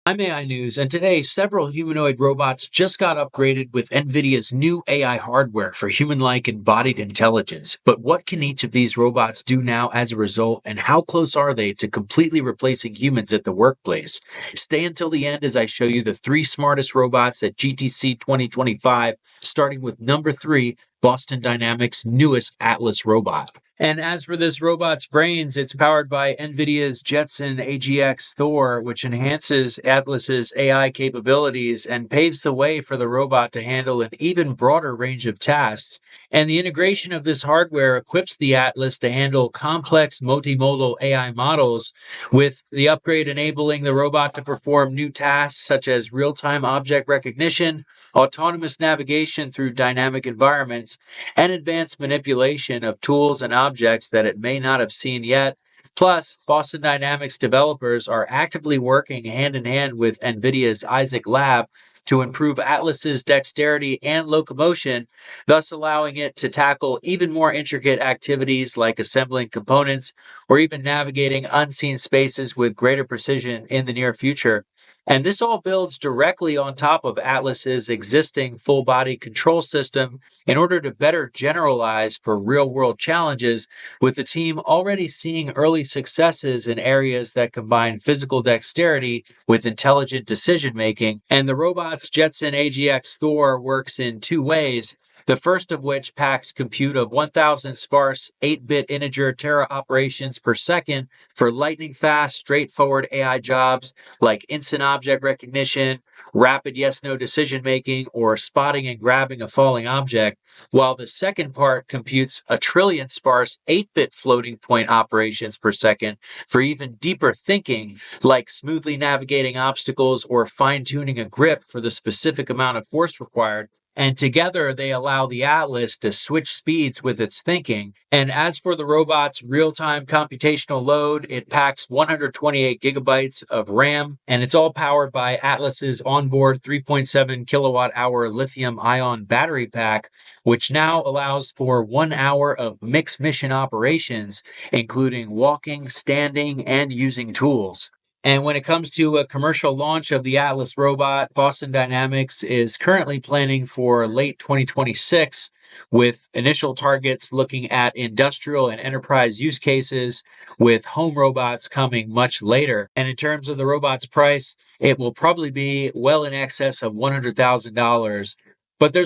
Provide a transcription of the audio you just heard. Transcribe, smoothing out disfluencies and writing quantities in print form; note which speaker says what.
Speaker 1: I'm AI News, and today several humanoid robots just got upgraded with NVIDIA's new AI hardware for human-like embodied intelligence. But what can each of these robots do now as a result, and how close are they to completely replacing humans at the workplace? Stay until the end as I show you the three smartest robots at GTC 2025, starting with number 3, Boston Dynamics' newest Atlas robot. And as for this robot's brains, it's powered by NVIDIA's Jetson AGX Thor, which enhances Atlas's AI capabilities and paves the way for the robot to handle an even broader range of tasks. And the integration of this hardware equips the Atlas to handle complex multimodal AI models, with the upgrade enabling the robot to perform new tasks such as real-time object recognition, autonomous navigation through dynamic environments, and advanced manipulation of tools and objects that it may not have seen yet. Plus, Boston Dynamics developers are actively working hand in hand with NVIDIA's Isaac Lab to improve Atlas's dexterity and locomotion, thus allowing it to tackle even more intricate activities like assembling components or even navigating unseen spaces with greater precision in the near future. And this all builds directly on top of Atlas's existing full body control system in order to better generalize for real world challenges, with the team already seeing early successes in areas that combine physical dexterity with intelligent decision making. And the robot's Jetson AGX Thor works in two ways. The first of which packs compute of 1,000 sparse 8-bit integer tera operations per second for lightning-fast, straightforward AI jobs like instant object recognition, rapid yes-no decision-making, or spotting and grabbing a falling object, while the second part computes a trillion sparse 8-bit floating point operations per second for even deeper thinking, like smoothly navigating obstacles or fine-tuning a grip for the specific amount of force required. And together they allow the Atlas to switch speeds with its thinking. And as for the robot's real-time computational load, it packs 128 gigabytes of RAM, and it's all powered by Atlas's onboard 3.7 kilowatt hour lithium ion battery pack, which now allows for 1 hour of mixed mission operations, including walking, standing, and using tools. And when it comes to a commercial launch of the Atlas robot, Boston Dynamics is currently planning for late 2026, with initial targets looking at industrial and enterprise use cases, with home robots coming much later. And in terms of the robot's price, it will probably be well in excess of $100,000. But there's